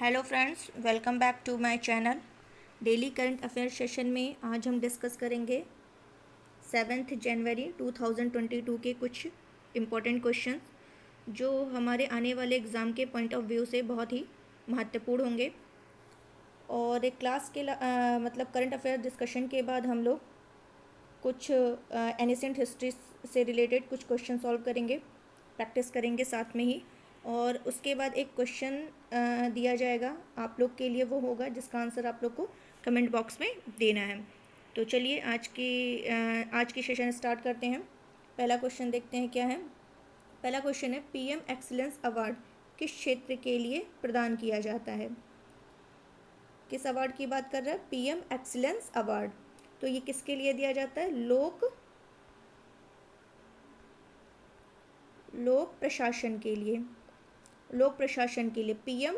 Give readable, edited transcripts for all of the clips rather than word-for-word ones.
Hello friends, welcome back to my channel. Daily current affair session में आज हम discuss करेंगे 7 जनवरी 2022 के कुछ इम्पोर्टेंट क्वेश्चन जो हमारे आने वाले एग्ज़ाम के पॉइंट ऑफ व्यू से बहुत ही महत्वपूर्ण होंगे। और एक क्लास के मतलब करंट अफेयर डिस्कशन के बाद हम लोग कुछ एनिसेंट हिस्ट्री से रिलेटेड कुछ क्वेश्चन सॉल्व करेंगे, प्रैक्टिस करेंगे साथ में ही। और उसके बाद एक क्वेश्चन दिया जाएगा आप लोग के लिए, वो होगा जिसका आंसर आप लोग को कमेंट बॉक्स में देना है। तो चलिए आज की सेशन स्टार्ट करते हैं। पहला क्वेश्चन देखते हैं क्या है। पहला क्वेश्चन है, पीएम एक्सीलेंस अवार्ड किस क्षेत्र के लिए प्रदान किया जाता है? किस अवार्ड की बात कर रहा है? PM excellence award. तो ये किसके लिए दिया जाता है? लोक प्रशासन के लिए। लोक प्रशासन के लिए पीएम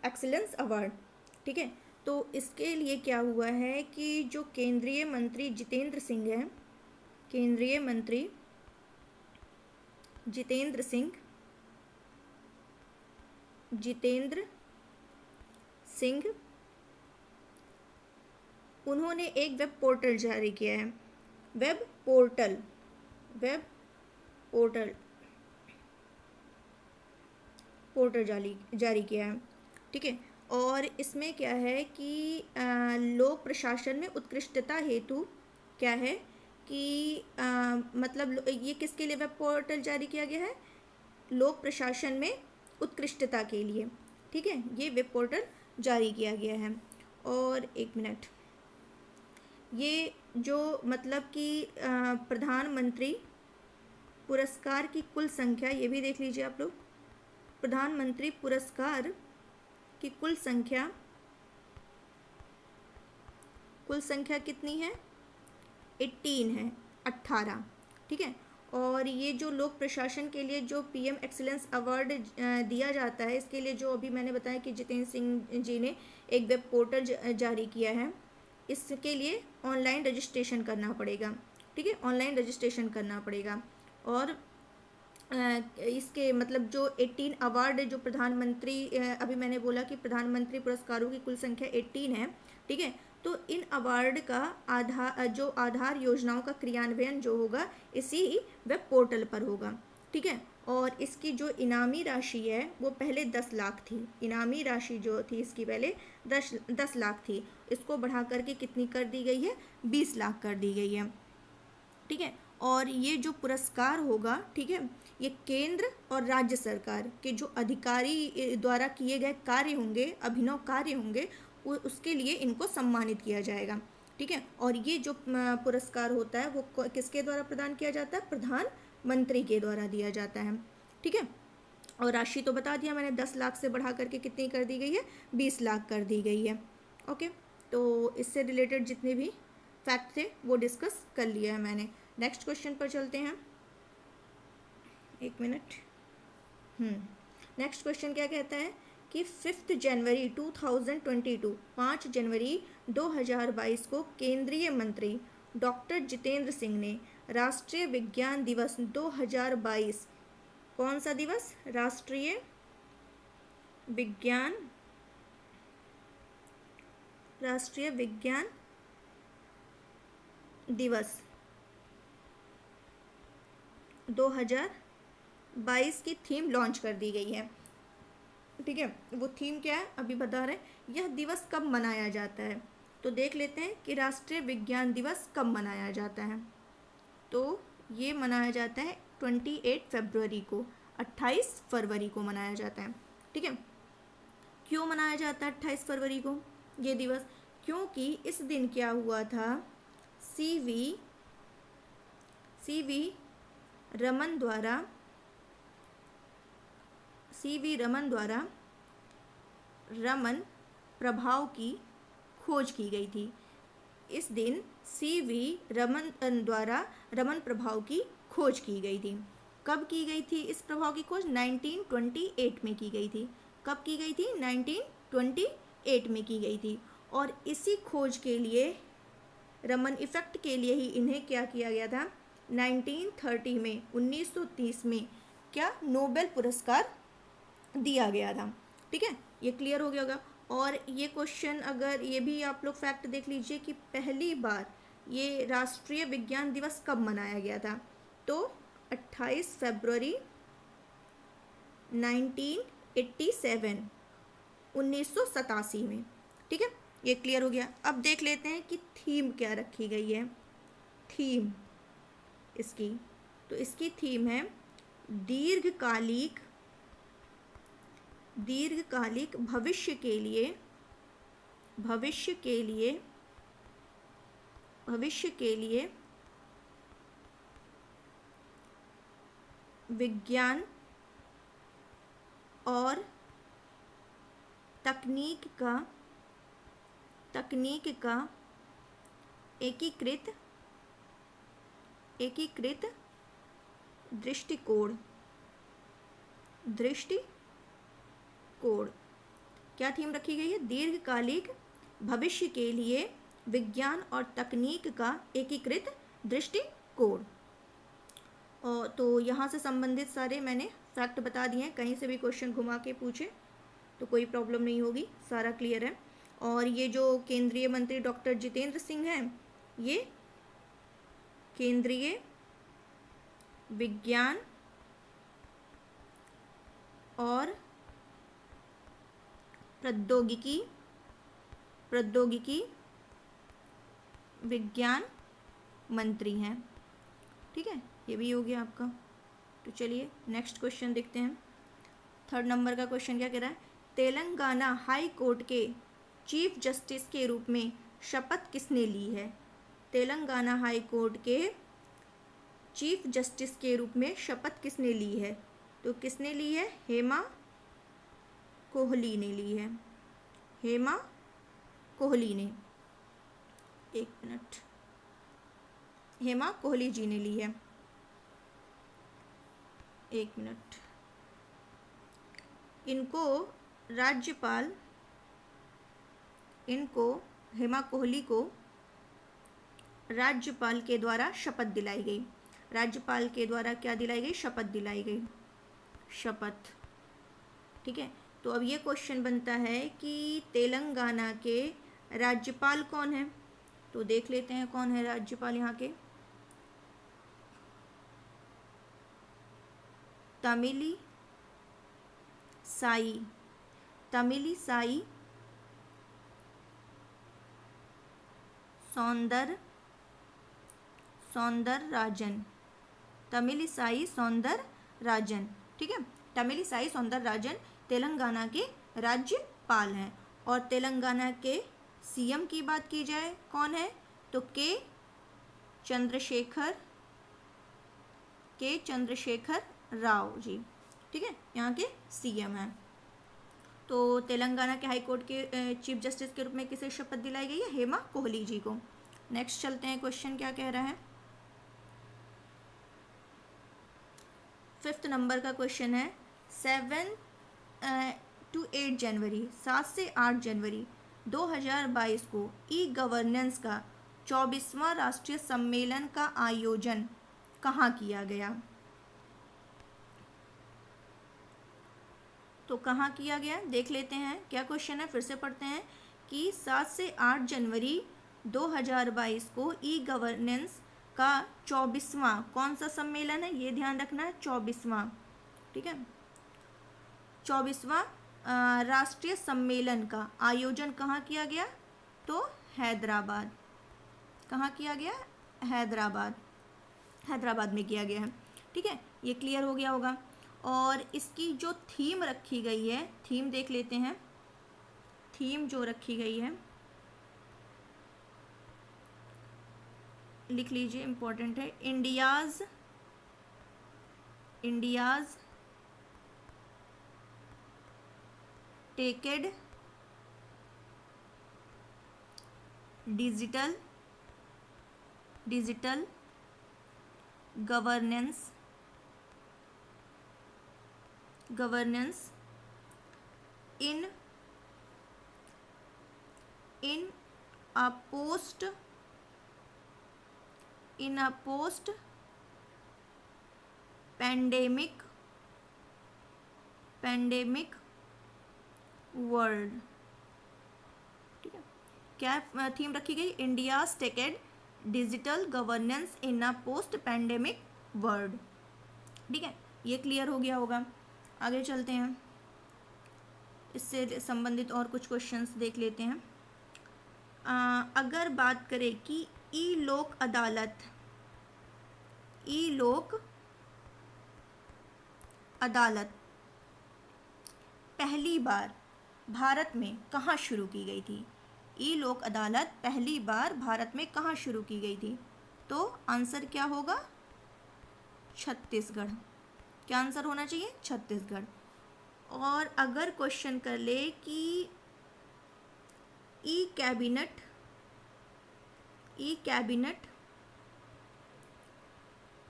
एक्सीलेंस अवार्ड, ठीक है। तो इसके लिए क्या हुआ है कि जो केंद्रीय मंत्री जितेंद्र सिंह हैं, केंद्रीय मंत्री जितेंद्र सिंह उन्होंने एक वेब पोर्टल जारी किया है। वेब पोर्टल जारी किया है, ठीक है। और इसमें क्या है कि लोक प्रशासन में उत्कृष्टता हेतु क्या है कि मतलब ये किसके लिए वेब पोर्टल जारी किया गया है? लोक प्रशासन में उत्कृष्टता के लिए, ठीक है। ये वेब पोर्टल जारी किया गया है। और एक मिनट, ये जो मतलब कि प्रधानमंत्री पुरस्कार की कुल संख्या, ये भी देख लीजिए आप लोग। प्रधानमंत्री पुरस्कार की कुल संख्या कितनी है? 18 है, 18, ठीक है। और ये जो लोक प्रशासन के लिए जो पीएम एक्सीलेंस अवार्ड दिया जाता है, इसके लिए जो अभी मैंने बताया कि जितेंद्र सिंह जी ने एक वेब पोर्टल जारी किया है, इसके लिए ऑनलाइन रजिस्ट्रेशन करना पड़ेगा, ठीक है। ऑनलाइन रजिस्ट्रेशन करना पड़ेगा। और इसके मतलब जो 18 अवार्ड जो प्रधानमंत्री, अभी मैंने बोला कि प्रधानमंत्री पुरस्कारों की कुल संख्या 18 है, ठीक है। तो इन अवार्ड का आधार योजनाओं का क्रियान्वयन जो होगा इसी वेब पोर्टल पर होगा, ठीक है। और इसकी जो इनामी राशि है वो पहले 10 लाख थी। इनामी राशि जो थी इसकी पहले 10 लाख थी, इसको बढ़ा करके कितनी कर दी गई है? 20 लाख कर दी गई है, ठीक है। और ये जो पुरस्कार होगा, ठीक है, ये केंद्र और राज्य सरकार के जो अधिकारी द्वारा किए गए कार्य होंगे, अभिनव कार्य होंगे, उसके लिए इनको सम्मानित किया जाएगा, ठीक है। और ये जो पुरस्कार होता है वो किसके द्वारा प्रदान किया जाता है? प्रधानमंत्री के द्वारा दिया जाता है, ठीक है। और राशि तो बता दिया मैंने, 10 लाख से बढ़ा करके कितनी कर दी गई है? 20 लाख कर दी गई है, ओके। तो इससे रिलेटेड जितने भी फैक्ट थे वो डिस्कस कर लिया है मैंने। नेक्स्ट क्वेश्चन पर चलते हैं, एक मिनट। नेक्स्ट क्वेश्चन क्या कहता है कि 5 जनवरी 2022, 5 जनवरी 2022 को केंद्रीय मंत्री डॉक्टर जितेंद्र सिंह ने राष्ट्रीय विज्ञान दिवस 2022, कौन सा दिवस? राष्ट्रीय विज्ञान दिवस 2022 की थीम लॉन्च कर दी गई है, ठीक है। वो थीम क्या है अभी बता रहे हैं। यह दिवस कब मनाया जाता है? तो देख लेते हैं कि राष्ट्रीय विज्ञान दिवस कब मनाया जाता है। तो ये मनाया जाता है 28 फरवरी को, 28 फरवरी को मनाया जाता है, ठीक है। क्यों मनाया जाता है 28 फरवरी को ये दिवस? क्योंकि इस दिन क्या हुआ था, सीवी रमन द्वारा रमन प्रभाव की खोज की गई थी। इस दिन सीवी रमन द्वारा रमन प्रभाव की खोज की गई थी। कब की गई थी इस प्रभाव की खोज? 1928 में की गई थी। कब की गई थी? 1928 में की गई थी। और इसी खोज के लिए, रमन इफेक्ट के लिए ही इन्हें क्या किया गया था? 1930 में, 1930 में क्या नोबेल पुरस्कार दिया गया था, ठीक है, ये क्लियर हो गया होगा। और ये क्वेश्चन अगर ये भी आप लोग फैक्ट देख लीजिए कि पहली बार ये राष्ट्रीय विज्ञान दिवस कब मनाया गया था, तो 28 फरवरी 1987 1987 में। ठीक है, ये क्लियर हो गया। अब देख लेते हैं कि थीम क्या रखी गई है। थीम इसकी, तो इसकी थीम है दीर्घकालिक भविष्य के लिए विज्ञान और तकनीक का एकीकृत दृष्टिकोण। क्या थीम रखी गई है? दीर्घकालिक भविष्य के लिए विज्ञान और तकनीक का एकीकृत दृष्टिकोण। और तो यहाँ से संबंधित सारे मैंने फैक्ट बता दिए हैं, कहीं से भी क्वेश्चन घुमा के पूछे तो कोई प्रॉब्लम नहीं होगी, सारा क्लियर है। और ये जो केंद्रीय मंत्री डॉक्टर जितेंद्र सिंह हैं, ये केंद्रीय विज्ञान और प्रौद्योगिकी विज्ञान मंत्री हैं। ठीक है, ये भी हो गया आपका। तो चलिए नेक्स्ट क्वेश्चन देखते हैं। 3rd नंबर का क्वेश्चन क्या कह रहा है? तेलंगाना हाई कोर्ट के चीफ जस्टिस के रूप में शपथ किसने ली है? तेलंगाना हाई कोर्ट के चीफ जस्टिस के रूप में शपथ किसने ली है? तो किसने ली है? हेमा कोहली ने ली है। हेमा कोहली ने, एक मिनट, हेमा कोहली जी ने ली है। एक मिनट, हेमा कोहली को राज्यपाल के द्वारा शपथ दिलाई गई। राज्यपाल के द्वारा क्या दिलाई गई? शपथ दिलाई गई, शपथ। ठीक है, तो अब ये क्वेश्चन बनता है कि तेलंगाना के राज्यपाल कौन है? तो देख लेते हैं कौन है राज्यपाल यहाँ के। तमिली साई सौंदरराजन, तमिलिसाई सौंदरराजन। ठीक है, तमिलिसाई सौंदरराजन तेलंगाना के राज्यपाल हैं। और तेलंगाना के सीएम की बात की जाए कौन है, तो के चंद्रशेखर राव जी। ठीक है, यहाँ के सीएम हैं। तो तेलंगाना के हाई कोर्ट के चीफ जस्टिस के रूप में किसे शपथ दिलाई गई है? हेमा कोहली जी को। नेक्स्ट चलते हैं, क्वेश्चन क्या कह रहा है? 5th नंबर का क्वेश्चन है 7 to 8 जनवरी 7 से 8 जनवरी 2022 को ई गवर्नेंस का 24वां राष्ट्रीय सम्मेलन का आयोजन कहाँ किया गया? तो कहाँ किया गया देख लेते हैं। क्या क्वेश्चन है, फिर से पढ़ते हैं कि 7 से 8 जनवरी 2022 को ई गवर्नेंस का 24वां कौन सा सम्मेलन है? ये ध्यान रखना है, 24वां। ठीक है, 24वां राष्ट्रीय सम्मेलन का आयोजन कहाँ किया गया? तो हैदराबाद। कहाँ किया गया? हैदराबाद में किया गया है। ठीक है, ये क्लियर हो गया होगा। और इसकी जो थीम रखी गई है, थीम देख लेते हैं। थीम जो रखी गई है, लिख लीजिए, इम्पोर्टेंट है। India's टेकेड digital governance in a post pandemic world. ठीक है, क्या थीम रखी गई? इंडिया टेकेड डिजिटल गवर्नेंस इन अ पोस्ट पैंडेमिक वर्ल्ड। ठीक है, ये क्लियर हो गया होगा। आगे चलते हैं, इससे संबंधित और कुछ क्वेश्चंस देख लेते हैं। अगर बात करें कि ई लोक अदालत, ई लोक अदालत पहली बार भारत में कहाँ शुरू की गई थी? ई लोक अदालत पहली बार भारत में कहाँ शुरू की गई थी? तो आंसर क्या होगा? छत्तीसगढ़। क्या आंसर होना चाहिए? छत्तीसगढ़। और अगर क्वेश्चन कर ले कि ई कैबिनेट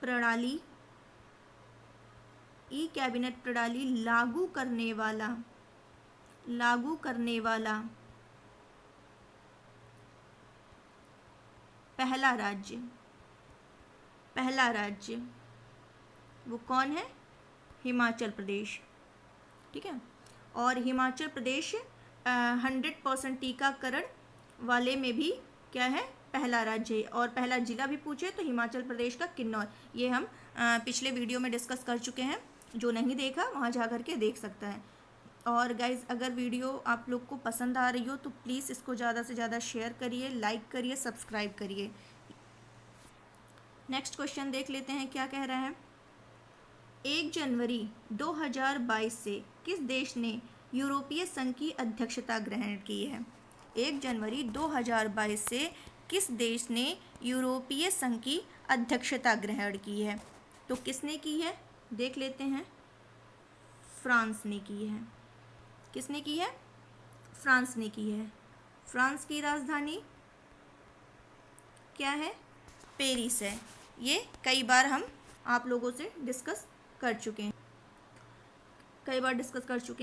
प्रणाली, ई कैबिनेट प्रणाली लागू करने वाला पहला राज्य वो कौन है? हिमाचल प्रदेश। ठीक है, और हिमाचल प्रदेश 100% टीकाकरण वाले में भी क्या है? पहला राज्य है। और पहला जिला भी पूछे तो हिमाचल प्रदेश का किन्नौर। ये हम पिछले वीडियो में डिस्कस कर चुके हैं, जो नहीं देखा वहाँ जा कर के देख सकता है। और गाइज़, अगर वीडियो आप लोग को पसंद आ रही हो तो प्लीज़ इसको ज़्यादा से ज़्यादा शेयर करिए, लाइक करिए, सब्सक्राइब करिए। नेक्स्ट क्वेश्चन देख लेते हैं, क्या कह रहा है? 1 जनवरी 2022 से किस देश ने यूरोपीय संघ की अध्यक्षता ग्रहण की है? 1 जनवरी 2022 से किस देश ने यूरोपीय संघ की अध्यक्षता ग्रहण की है? तो किसने की है? देख लेते हैं। फ्रांस ने की है। किसने की है? फ्रांस ने की है। फ्रांस की राजधानी क्या है? पेरिस है। ये कई बार हम आप लोगों से डिस्कस कर चुके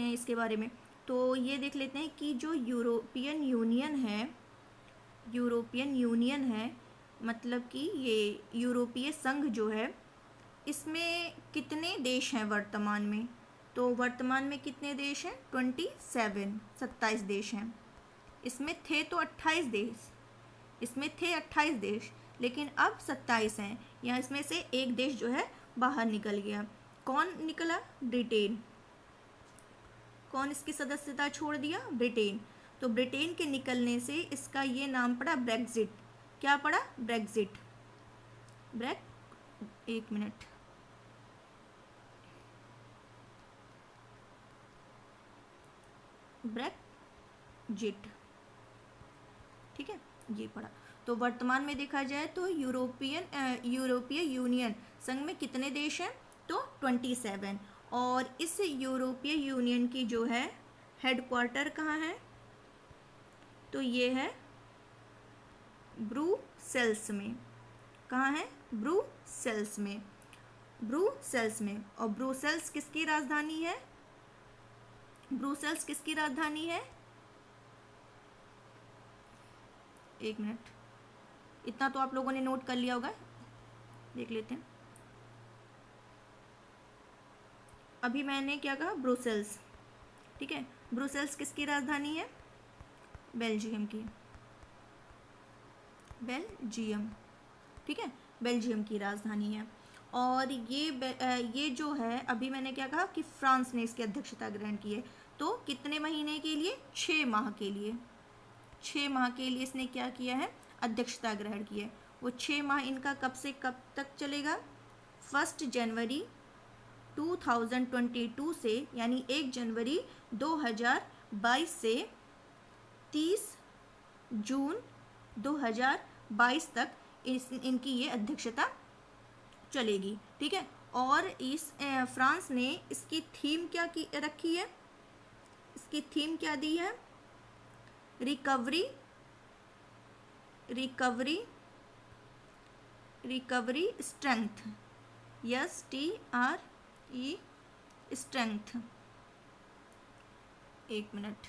हैं, इसके बारे में। तो ये देख लेते हैं कि जो यूरोपियन यूनियन है, मतलब कि ये यूरोपीय संघ जो है, इसमें कितने देश हैं वर्तमान में? तो वर्तमान में कितने देश हैं? 27 देश हैं। इसमें थे 28 देश, लेकिन अब 27 हैं। या इसमें से एक देश जो है बाहर निकल गया। कौन निकला? ब्रिटेन। कौन इसकी सदस्यता छोड़ दिया? ब्रिटेन। तो ब्रिटेन के निकलने से इसका ये नाम पड़ा ब्रेक्जिट। क्या पड़ा? ब्रेक्जिट। एक मिनट, ब्रेक्जिट। ठीक है, ये पड़ा। तो वर्तमान में देखा जाए तो यूरोपीय यूनियन संघ में कितने देश हैं? तो 27। और इस यूरोपीय यूनियन की जो है हेडक्वार्टर कहाँ है? तो ये है ब्रुसेल्स में। कहाँ है? ब्रुसेल्स में। और ब्रुसेल्स किसकी राजधानी है? एक मिनट, इतना तो आप लोगों ने नोट कर लिया होगा, देख लेते हैं। अभी मैंने क्या कहा? ब्रुसेल्स। ठीक है, ब्रुसेल्स किसकी राजधानी है? बेल्जियम की। ठीक है, बेल्जियम की राजधानी है। और ये जो है, अभी मैंने क्या कहा कि फ्रांस ने इसकी अध्यक्षता ग्रहण की है। तो कितने महीने के लिए? 6 माह के लिए। 6 माह के लिए इसने क्या किया है? अध्यक्षता ग्रहण की है। वो 6 माह इनका कब से कब तक चलेगा? 1 जनवरी 2022 से, यानी 1 जनवरी 2022 से 30 जून 2022 तक इनकी ये अध्यक्षता चलेगी। ठीक है, और इस फ्रांस ने इसकी थीम क्या रखी है? इसकी थीम क्या दी है? Recovery strength. STRE strength. एक मिनट,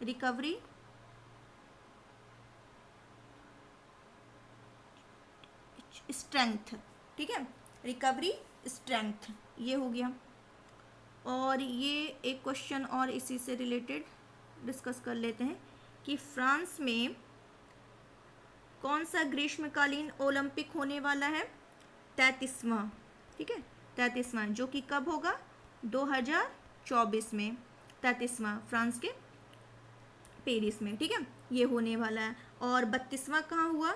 रिकवरी स्ट्रेंथ। ठीक है, रिकवरी स्ट्रेंथ, ये हो गया। और ये एक क्वेश्चन और इसी से रिलेटेड डिस्कस कर लेते हैं कि फ्रांस में कौन सा ग्रीष्मकालीन ओलंपिक होने वाला है? 33वां, ठीक है, 33वां, जो कि कब होगा? 2024 में, 33वां फ्रांस के पेरिस में, ठीक है, ये होने वाला है। और 32वां कहाँ हुआ?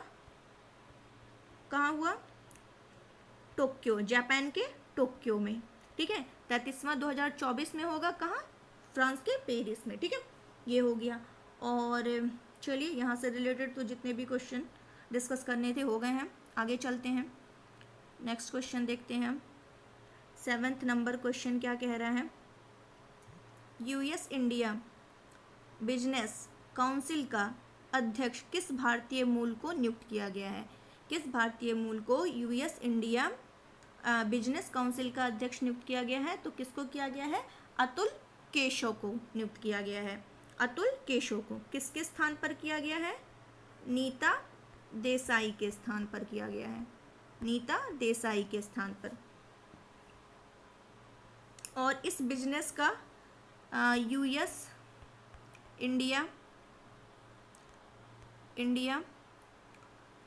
कहाँ हुआ? टोक्यो, जापान के टोक्यो में, ठीक है। 33वां 2024 में होगा, कहाँ? फ्रांस के पेरिस में, ठीक है, ये हो गया। और चलिए यहाँ से रिलेटेड तो जितने भी क्वेश्चन डिस्कस करने थे हो गए हैं, आगे चलते हैं। नेक्स्ट क्वेश्चन देखते हैं हम। 7th नंबर क्वेश्चन क्या कह रहा है? यूएस इंडिया बिजनेस काउंसिल का अध्यक्ष किस भारतीय मूल को नियुक्त किया गया है? किस भारतीय मूल को यूएस इंडिया बिजनेस काउंसिल का अध्यक्ष नियुक्त किया गया है? तो किसको किया गया है? अतुल केशव को नियुक्त किया गया है। अतुल केशव को किसके स्थान पर किया गया है? नीता देसाई के स्थान पर किया गया है। नीता देसाई के स्थान पर। और इस बिजनेस का यूएस इंडिया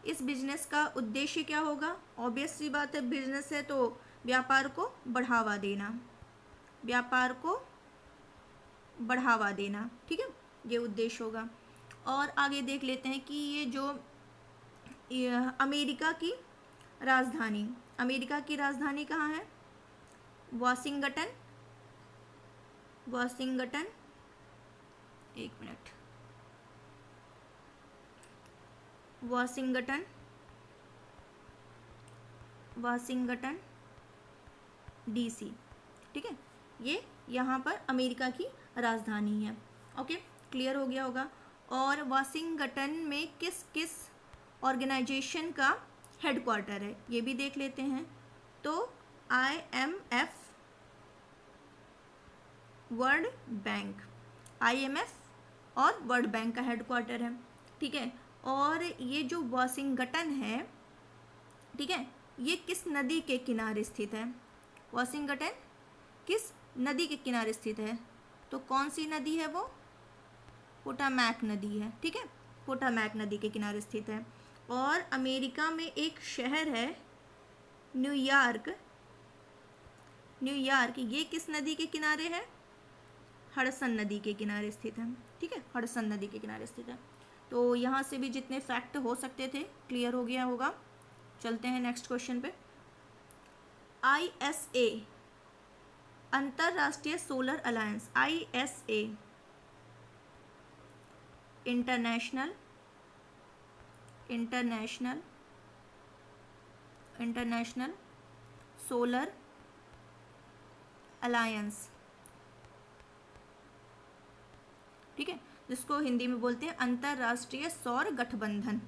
इस बिजनेस का उद्देश्य क्या होगा? ऑब्वियस सी बात है, बिजनेस है तो व्यापार को बढ़ावा देना, व्यापार को बढ़ावा देना, ठीक है, ये उद्देश्य होगा। और आगे देख लेते हैं कि ये जो अमेरिका की राजधानी कहाँ है? वाशिंगटन, एक मिनट, वाशिंगटन डीसी, ठीक है, ये यहाँ पर अमेरिका की राजधानी है। ओके, क्लियर हो गया होगा। और वाशिंगटन में किस किस ऑर्गेनाइजेशन का हेडक्वार्टर है, ये भी देख लेते हैं। तो IMF, वर्ल्ड बैंक, IMF और वर्ल्ड बैंक का हेडक्वार्टर है, ठीक है। और ये जो वाशिंगटन है, ठीक है, ये किस नदी के किनारे स्थित है? वाशिंगटन किस नदी के किनारे स्थित है? तो कौन सी नदी है वो? पोटामैक नदी है, ठीक है, पोटामैक नदी के किनारे स्थित है। और अमेरिका में एक शहर है न्यूयॉर्क, ये किस नदी के किनारे है? हडसन नदी के किनारे स्थित है, ठीक है, हडसन नदी के किनारे स्थित है। तो यहाँ से भी जितने फैक्ट हो सकते थे क्लियर हो गया होगा। चलते हैं नेक्स्ट क्वेश्चन पे। ISA, अंतरराष्ट्रीय solar alliance, ISA international solar alliance, ठीक है, जिसको हिंदी में बोलते हैं अंतरराष्ट्रीय सौर गठबंधन,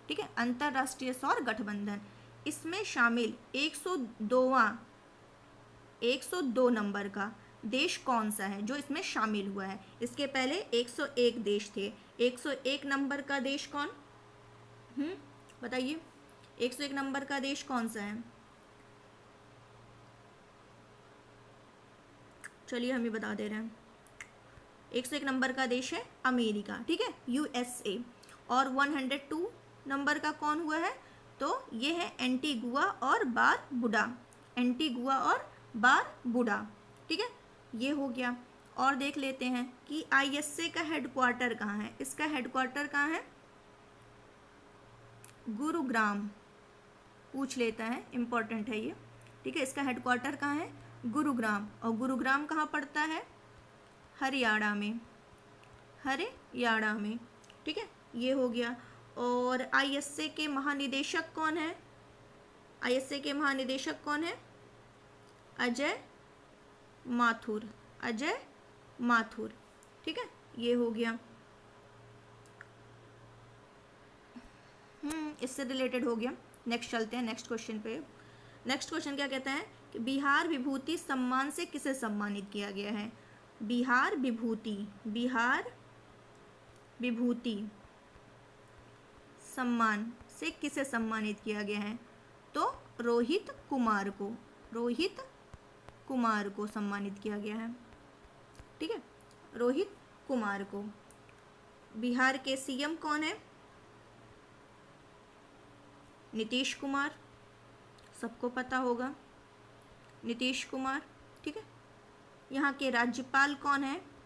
ठीक है, अंतरराष्ट्रीय सौर गठबंधन। इसमें शामिल 102 नंबर का देश कौन सा है जो इसमें शामिल हुआ है? इसके पहले 101 देश थे। 101 नंबर का देश कौन? बताइए, 101 नंबर का देश कौन सा है? चलिए हम ही बता दे रहे हैं। 101 नंबर का देश है अमेरिका, ठीक है, USA। और 102 नंबर का कौन हुआ है? तो ये है एंटीगुआ और बारबुडा, ठीक है, ये हो गया। और देख लेते हैं कि ISA का हेडक्वार्टर कहाँ है? इसका हेडक्वार्टर कहाँ है? गुरुग्राम, पूछ लेता है, इम्पोर्टेंट है ये, ठीक है, इसका हेडक्वार्टर कहाँ है? गुरुग्राम। और गुरुग्राम कहाँ पड़ता है? हरियाणा में, ठीक है, ये हो गया। और ISA के महानिदेशक कौन है? अजय माथुर, ठीक है, ये हो गया। इससे रिलेटेड हो गया। नेक्स्ट चलते हैं नेक्स्ट क्वेश्चन पे। नेक्स्ट क्वेश्चन क्या कहता है कि बिहार विभूति सम्मान से किसे सम्मानित किया गया है? बिहार विभूति सम्मान से किसे सम्मानित किया गया है? तो रोहित कुमार को सम्मानित किया गया है। ठीक है, रोहित कुमार को। बिहार के सीएम कौन है? नीतीश कुमार, सबको पता होगा, नीतीश कुमार। ठीक है, यहाँ के राज्यपाल कौन है?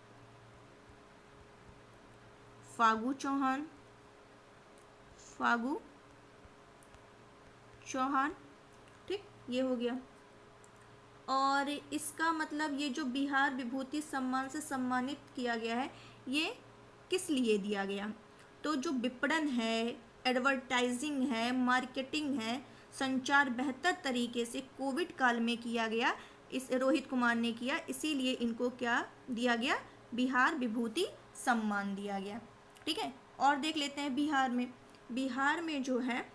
फागू चौहान, फागू चौहान। ठीक, ये हो गया। और इसका मतलब ये जो बिहार विभूति सम्मान से सम्मानित किया गया है, ये किस लिए दिया गया? तो जो विपणन है, एडवर्टाइजिंग है, मार्केटिंग है, संचार बेहतर तरीके से कोविड काल में किया गया, इस रोहित कुमार ने किया, इसीलिए इनको क्या दिया गया? बिहार विभूति सम्मान दिया गया। ठीक है, और देख लेते हैं बिहार में जो है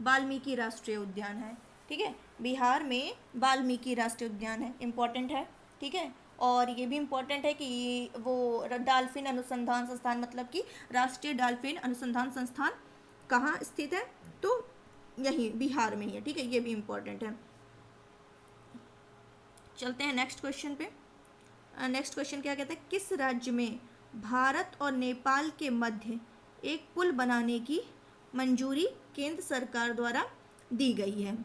वाल्मीकि राष्ट्रीय उद्यान है। ठीक है, बिहार में वाल्मीकि राष्ट्रीय उद्यान है, इम्पोर्टेंट है। ठीक है, और ये भी इम्पोर्टेंट है कि वो डॉल्फिन अनुसंधान संस्थान, मतलब कि राष्ट्रीय डॉल्फिन अनुसंधान संस्थान कहाँ स्थित है? तो यहीं बिहार में ही है। ठीक है, ये भी इम्पोर्टेंट है। चलते हैं नेक्स्ट क्वेश्चन पे। नेक्स्ट क्वेश्चन क्या कहता है? किस राज्य में भारत और नेपाल के मध्य एक पुल बनाने की मंजूरी केंद्र सरकार द्वारा दी गई है?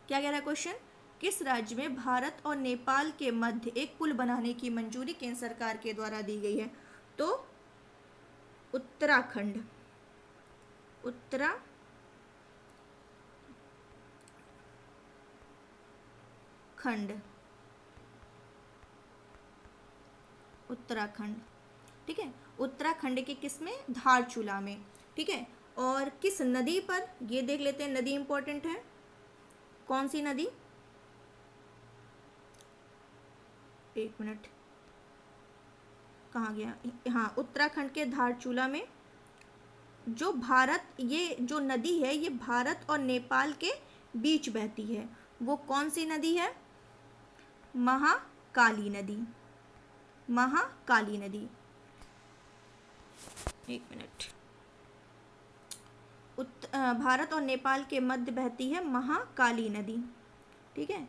क्या कह रहा है क्वेश्चन? किस राज्य में भारत और नेपाल के मध्य एक पुल बनाने की मंजूरी केंद्र सरकार के द्वारा दी गई है? तो उत्तराखंड, उत्तराखंड। ठीक है, उत्तराखंड के किस में? धारचूला में। ठीक है, और किस नदी पर? ये देख लेते हैं, नदी इंपॉर्टेंट है। कौन सी नदी? एक मिनट, कहाँ गया? हाँ, उत्तराखंड के धारचूला में जो ये जो नदी है, ये भारत और नेपाल के बीच बहती है। वो कौन सी नदी है? महाकाली नदी, महाकाली नदी। एक मिनट, भारत और नेपाल के मध्य बहती है महाकाली नदी। ठीक है,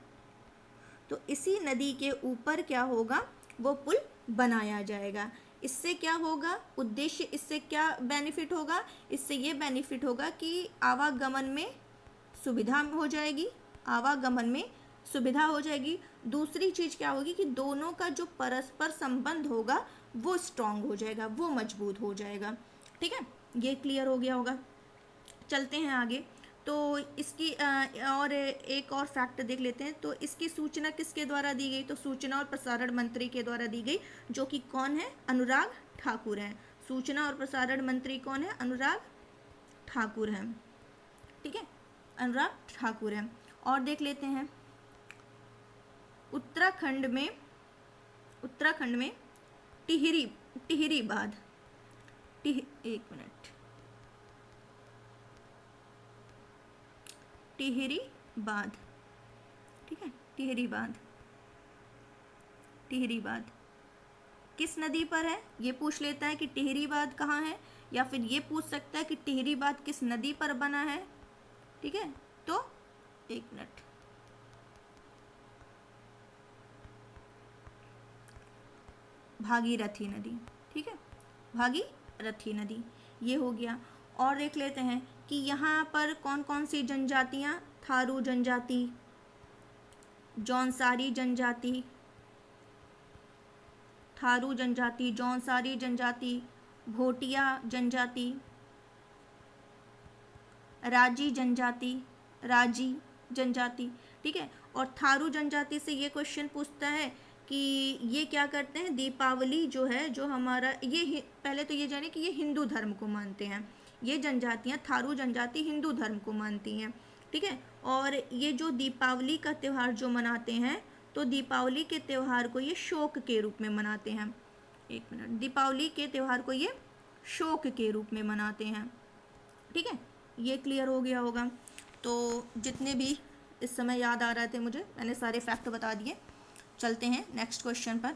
तो इसी नदी के ऊपर क्या होगा? वो पुल बनाया जाएगा। इससे क्या होगा? उद्देश्य, इससे क्या बेनिफिट होगा? इससे ये बेनिफिट होगा कि आवागमन में सुविधा हो जाएगी, आवागमन में सुविधा हो जाएगी। दूसरी चीज़ क्या होगी कि दोनों का जो परस्पर संबंध होगा वो स्ट्रांग हो जाएगा, वो मजबूत हो जाएगा। ठीक है, ये क्लियर हो गया होगा। चलते हैं आगे। तो इसकी और एक और फैक्ट देख लेते हैं। तो इसकी सूचना किसके द्वारा दी गई? तो सूचना और प्रसारण मंत्री के द्वारा दी गई, जो कि कौन है? अनुराग ठाकुर हैं। सूचना और प्रसारण मंत्री कौन है? अनुराग ठाकुर हैं। ठीक है, अनुराग ठाकुर हैं। और देख लेते हैं, उत्तराखंड में टिहरी बांध, एक मिनट, टिहरी बांध। ठीक है, टिहरी बांध किस नदी पर है? ये पूछ लेता है कि टिहरी बांध कहाँ है, या फिर ये पूछ सकता है कि टिहरी बांध किस नदी पर बना है। ठीक है, तो एक मिनट, भागीरथी नदी। ठीक है, भागीरथी नदी, ये हो गया। और देख लेते हैं कि यहाँ पर कौन कौन सी जनजातियाँ? थारू जनजाति, जौनसारी जनजाति, थारू जनजाति, जौनसारी जनजाति, भोटिया जनजाति, राजी जनजाति। ठीक है, और थारू जनजाति से ये क्वेश्चन पूछता है कि ये क्या करते हैं? दीपावली जो है, जो हमारा ये, पहले तो ये जाने कि ये हिंदू धर्म को मानते हैं। ये जनजातियाँ, थारू जनजाति हिंदू धर्म को मानती हैं। ठीक है, और ये जो दीपावली का त्यौहार जो मनाते हैं, तो दीपावली के त्यौहार को ये शोक के रूप में मनाते हैं। एक मिनट, दीपावली के त्यौहार को ये शोक के रूप में मनाते हैं। ठीक है, ये क्लियर हो गया होगा। तो जितने भी इस समय याद आ रहे थे मुझे, मैंने सारे फैक्ट बता दिए। चलते हैं नेक्स्ट क्वेश्चन पर।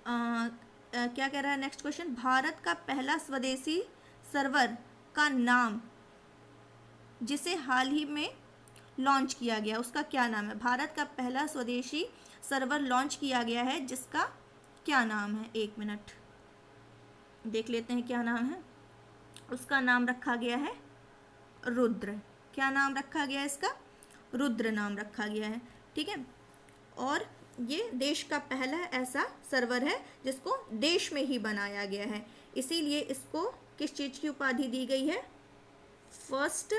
क्या कह रहा है नेक्स्ट क्वेश्चन? भारत का पहला स्वदेशी सर्वर का नाम जिसे हाल ही में लॉन्च किया गया, उसका क्या नाम है? भारत का पहला स्वदेशी सर्वर लॉन्च किया गया है, जिसका क्या नाम है? 1 मिनट देख लेते हैं क्या नाम है। उसका नाम रखा गया है रुद्र। क्या नाम रखा गया है इसका? रुद्र नाम रखा गया है, ठीक है। और ये देश का पहला ऐसा सर्वर है जिसको देश में ही बनाया गया है, इसीलिए इसको किस चीज़ की उपाधि दी गई है? First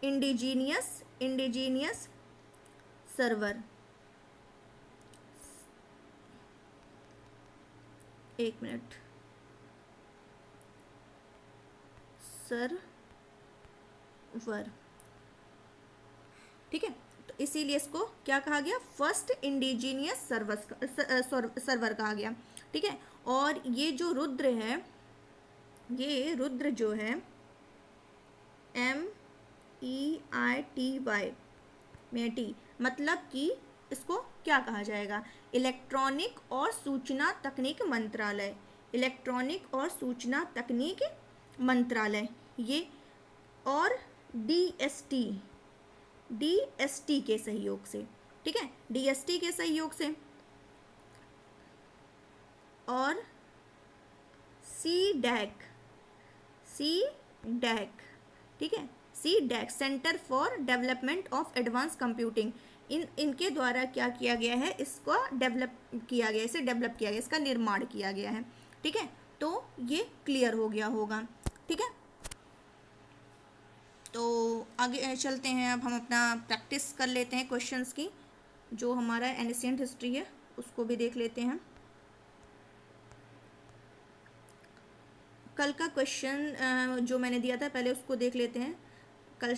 indigenous server. 1 minute, server, ठीक है। तो इसीलिए इसको क्या कहा गया? फर्स्ट इंडिजीनियस सर्वर कहा गया, ठीक है। और ये जो रुद्र है, ये रुद्र जो है MEITY में टी, मतलब कि इसको क्या कहा जाएगा? इलेक्ट्रॉनिक और सूचना तकनीक मंत्रालय। इलेक्ट्रॉनिक और सूचना तकनीक मंत्रालय ये, और DST के सहयोग से, ठीक है, DST के सहयोग से, और CDAC, ठीक है, CDAC centre for development of advance computing, इनके द्वारा क्या किया गया है? इसको डेवलप किया गया, इसे डेवलप किया गया, इसका निर्माण किया गया है, ठीक है। तो ये क्लियर हो गया होगा, ठीक है। तो आगे चलते हैं, अब हम अपना प्रैक्टिस कर लेते हैं क्वेश्चंस की। जो हमारा एंशिएंट हिस्ट्री है उसको भी देख लेते हैं। कल का क्वेश्चन जो मैंने दिया था पहले उसको देख लेते हैं। कल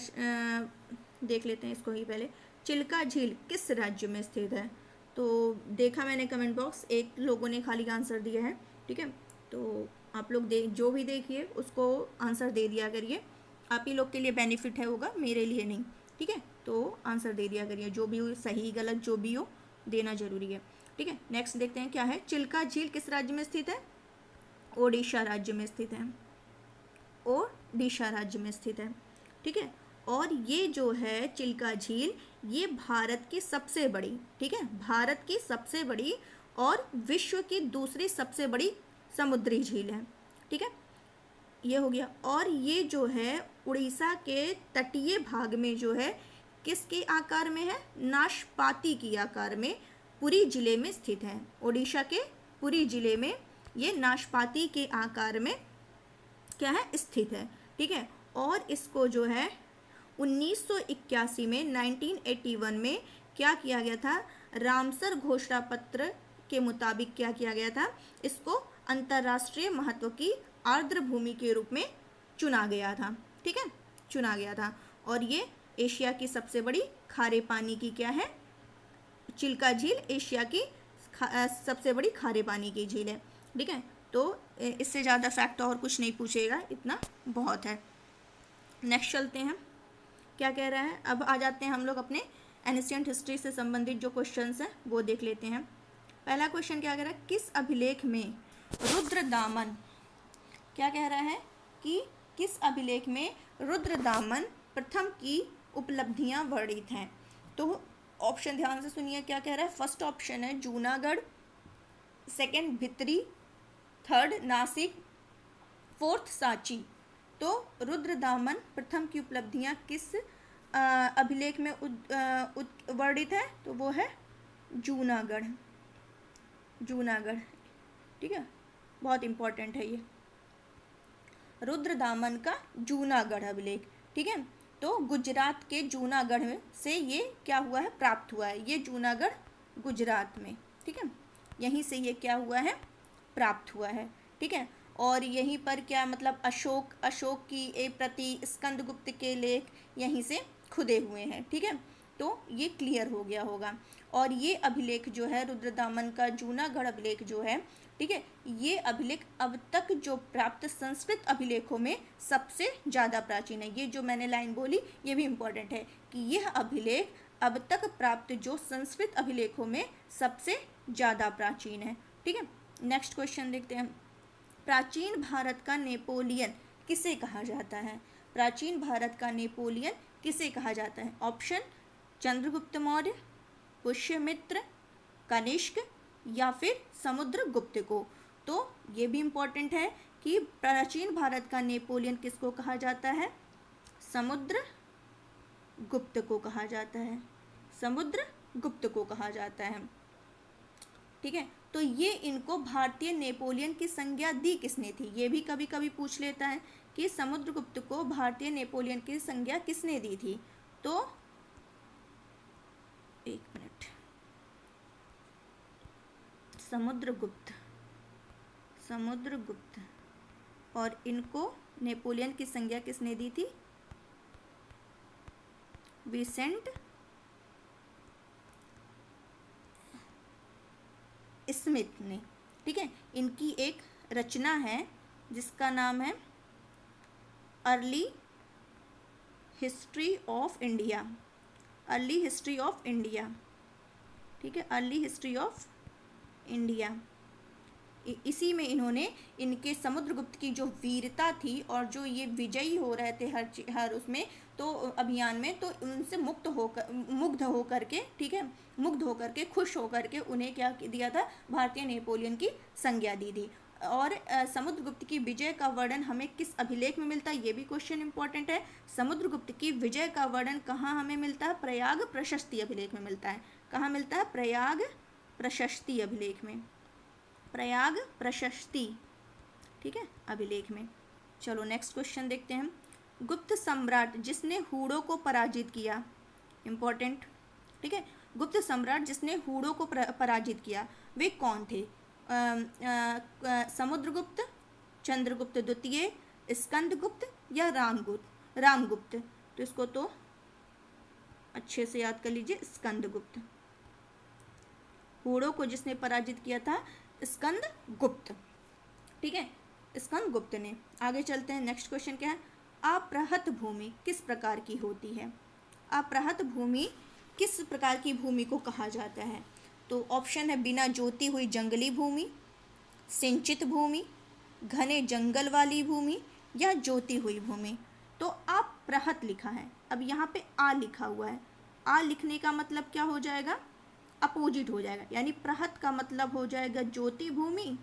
देख लेते हैं इसको ही पहले। चिल्का झील किस राज्य में स्थित है? तो देखा मैंने कमेंट बॉक्स, एक लोगों ने खाली आंसर दिया है, ठीक है। तो आप लोग जो भी देखिए उसको आंसर दे दिया करिए, आप ही लोग के लिए बेनिफिट है होगा, मेरे लिए नहीं, ठीक है। तो आंसर दे दिया करिए, जो भी हो, सही गलत जो भी हो देना जरूरी है, ठीक है। नेक्स्ट देखते हैं क्या है। चिल्का झील किस राज्य में स्थित है? ओडिशा राज्य में स्थित है, ओडिशा राज्य में स्थित है, ठीक है। और ये जो है चिल्का झील, ये भारत की सबसे बड़ी, ठीक है, भारत की सबसे बड़ी और विश्व की दूसरी सबसे बड़ी समुद्री झील है, ठीक है। ये हो गया। और ये जो है उड़ीसा के तटीय भाग में जो है किसके आकार में है? नाशपाती की आकार में पुरी जिले में स्थित है। उड़ीसा के पुरी जिले में ये नाशपाती के आकार में क्या है? स्थित है, ठीक है। और इसको जो है 1981 में 1981 में क्या किया गया था? रामसर घोषणा पत्र के मुताबिक क्या किया गया था? इसको अंतर्राष्ट्रीय महत्व की आर्द्र भूमि के रूप में चुना गया था, ठीक है, चुना गया था। और ये एशिया की सबसे बड़ी खारे पानी की क्या है? चिल्का झील एशिया की सबसे बड़ी खारे पानी की झील है, ठीक है। तो इससे ज़्यादा फैक्ट और कुछ नहीं पूछेगा, इतना बहुत है। नेक्स्ट चलते हैं, क्या कह रहा है। अब आ जाते हैं हम लोग अपने एंशिएंट हिस्ट्री से संबंधित जो क्वेश्चंस हैं वो देख लेते हैं। पहला क्वेश्चन क्या कह रहा है? किस अभिलेख में रुद्रदामन, क्या कह रहा है कि किस अभिलेख में रुद्रदामन प्रथम की उपलब्धियां वर्णित हैं? तो ऑप्शन ध्यान से सुनिए, क्या कह रहा है। फर्स्ट ऑप्शन है जूनागढ़, सेकंड भित्री, थर्ड नासिक, फोर्थ सांची। तो रुद्रदामन प्रथम की उपलब्धियां किस अभिलेख में वर्णित है? तो वो है जूनागढ़, जूनागढ़, ठीक है, बहुत इंपॉर्टेंट है ये रुद्रदामन का जूनागढ़ अभिलेख, ठीक है। तो गुजरात के जूनागढ़ से ये क्या हुआ है? प्राप्त हुआ है। ये जूनागढ़ गुजरात में, ठीक है, यहीं से ये क्या हुआ है? प्राप्त हुआ है, ठीक है। और यहीं पर क्या मतलब अशोक की एक प्रति, स्कंदगुप्त के लेख यहीं से खुदे हुए हैं, ठीक है। तो ये क्लियर हो गया होगा। और ये अभिलेख जो है रुद्रदामन का जूनागढ़ अभिलेख जो है, ठीक है, ये अभिलेख अब तक जो प्राप्त संस्कृत अभिलेखों में सबसे ज़्यादा प्राचीन है। ये जो मैंने लाइन बोली ये भी इम्पोर्टेंट है कि यह अभिलेख अब तक प्राप्त जो संस्कृत अभिलेखों में सबसे ज़्यादा प्राचीन है। ठीक है, नेक्स्ट क्वेश्चन देखते हैं। प्राचीन भारत का नेपोलियन किसे कहा जाता है? प्राचीन भारत का नेपोलियन किसे कहा जाता है? ऑप्शन चंद्रगुप्त मौर्य, पुष्यमित्र, कनिष्क या फिर समुद्रगुप्त को। तो ये भी इम्पोर्टेंट है कि प्राचीन भारत का नेपोलियन किसको कहा जाता है? समुद्रगुप्त को कहा जाता है, समुद्रगुप्त को कहा जाता है। ठीक है, तो ये इनको भारतीय नेपोलियन की संज्ञा दी किसने थी? ये भी कभी कभी पूछ लेता है कि समुद्रगुप्त को भारतीय नेपोलियन की संज्ञा किसने दी थी? तो एक मिनट, समुद्रगुप्त, समुद्रगुप्त, और इनको नेपोलियन की संज्ञा किसने दी थी? विसेंट स्मिथ ने। ठीक है, इनकी एक रचना है जिसका नाम है early history of India, early history of India. ठीक है, अर्ली हिस्ट्री ऑफ इंडिया। इसी में इन्होंने इनके समुद्रगुप्त की जो वीरता थी और जो ये विजयी हो रहे थे हर उसमें तो अभियान में, तो उनसे मुग्ध होकर के, ठीक है, मुग्ध होकर के, खुश होकर के उन्हें क्या दिया था? भारतीय नेपोलियन की संज्ञा दी थी। और समुद्रगुप्त की विजय का वर्णन हमें किस अभिलेख में मिलता है? ये भी क्वेश्चन इंपॉर्टेंट है। समुद्रगुप्त की विजय का वर्णन कहाँ हमें मिलता है? प्रयाग प्रशस्ति अभिलेख में मिलता है। कहाँ मिलता है? प्रयाग प्रशस्ति अभिलेख में, प्रयाग प्रशस्ति, ठीक है, अभिलेख में। चलो नेक्स्ट क्वेश्चन देखते हैं। गुप्त सम्राट जिसने हूणों को पराजित किया, इंपॉर्टेंट। ठीक है, गुप्त सम्राट जिसने हूणों को पराजित किया वे कौन थे? समुद्रगुप्त, चंद्रगुप्त द्वितीय, स्कंदगुप्त या रामगुप्त? तो इसको तो अच्छे से याद कर लीजिए, स्कंदगुप्त। हूणों को जिसने पराजित किया था स्कंदगुप्त। ठीक है, स्कंदगुप्त ने। आगे चलते हैं, नेक्स्ट क्वेश्चन क्या है? अपृहत भूमि किस प्रकार की होती है? अपृहत भूमि किस प्रकार की भूमि को कहा जाता है? तो ऑप्शन है बिना जोती हुई जंगली भूमि, सिंचित भूमि, घने जंगल वाली भूमि या जोती हुई भूमि। तो अपृहत लिखा है, अब यहाँ पे आ लिखा हुआ है। आ लिखने का मतलब क्या हो जाएगा? अपोजिट हो जाएगा, यानी प्रहत का मतलब हो जाएगा ज्योति भूमि,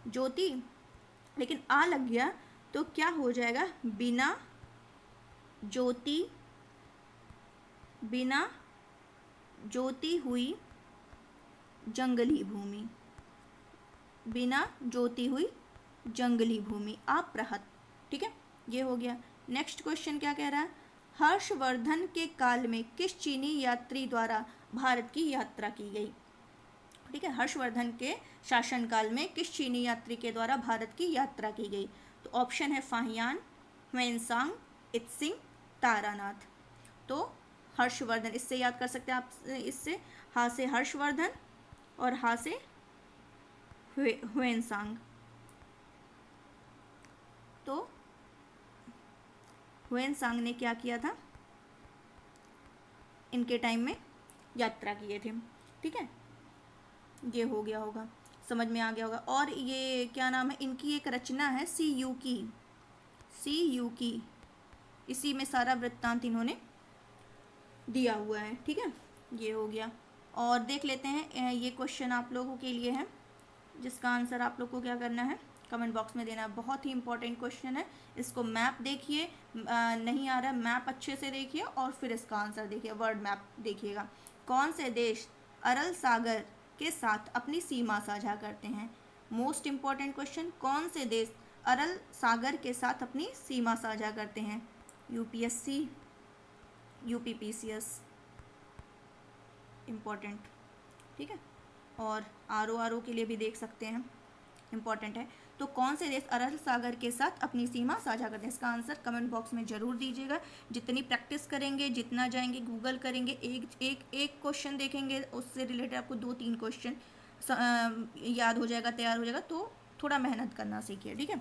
ज्योति, लेकिन आ लग गया तो क्या हो जाएगा? बिना ज्योति, बिना ज्योति हुई जंगली भूमि, बिना ज्योति हुई जंगली भूमि, अपृहत। ठीक है, ये हो गया। नेक्स्ट क्वेश्चन क्या कह रहा है? हर्षवर्धन के काल में किस चीनी यात्री द्वारा भारत की यात्रा की गई? ठीक है, हर्षवर्धन के शासनकाल में किस चीनी यात्री के द्वारा भारत की यात्रा की गई? तो ऑप्शन है फाहियान, ह्वेनसांग, इत्सिंग, तारानाथ। तो हर्षवर्धन, इससे याद कर सकते हैं आप, इससे हा से हर्षवर्धन और हा से ह्वेनसांग। तो ह्वेनसांग ने क्या किया था? इनके टाइम में यात्रा किए थे। ठीक है, ये हो गया होगा, समझ में आ गया होगा। और ये क्या नाम है? इनकी एक रचना है CU की, इसी में सारा वृत्तांत इन्होंने दिया हुआ है। ठीक है, ये हो गया। और देख लेते हैं, ये क्वेश्चन आप लोगों के लिए है जिसका आंसर आप लोग को क्या करना है? कमेंट बॉक्स में देना है। बहुत ही इंपॉर्टेंट क्वेश्चन है, इसको मैप देखिए, नहीं आ रहा है मैप अच्छे से देखिए और फिर इसका आंसर देखिए, वर्ड मैप देखिएगा। कौन से देश अरल सागर के साथ अपनी सीमा साझा करते हैं? मोस्ट इंपॉर्टेंट क्वेश्चन, कौन से देश अरल सागर के साथ अपनी सीमा साझा करते हैं? UPSC, UPPCS, important. ठीक है, और RO के लिए भी देख सकते हैं, इम्पॉर्टेंट है। तो कौन से देश अरल सागर के साथ अपनी सीमा साझा करते हैं? इसका आंसर कमेंट बॉक्स में ज़रूर दीजिएगा। जितनी प्रैक्टिस करेंगे, जितना जाएंगे गूगल करेंगे, एक क्वेश्चन देखेंगे, उससे रिलेटेड आपको 2-3 क्वेश्चन याद हो जाएगा, तैयार हो जाएगा। तो थोड़ा मेहनत करना सीखिए। ठीक है,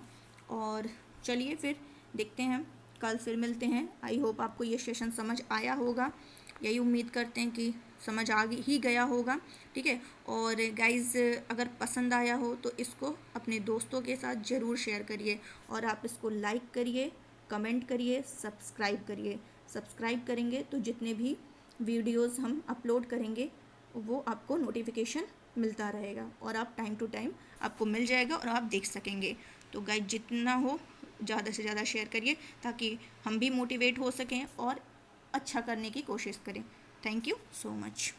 और चलिए फिर देखते हैं, कल फिर मिलते हैं। आई होप आपको ये सेशन समझ आया होगा। यही उम्मीद करते हैं कि समझ आ ही गया होगा, ठीक है। और गाइज़ अगर पसंद आया हो तो इसको अपने दोस्तों के साथ ज़रूर शेयर करिए, और आप इसको लाइक करिए, कमेंट करिए, सब्सक्राइब करिए। सब्सक्राइब करेंगे तो जितने भी वीडियोस हम अपलोड करेंगे वो आपको नोटिफिकेशन मिलता रहेगा, और आप टाइम टू टाइम आपको मिल जाएगा और आप देख सकेंगे। तो गाइज जितना हो ज़्यादा से ज़्यादा शेयर करिए ताकि हम भी मोटिवेट हो सकें और अच्छा करने की कोशिश करें। Thank you so much.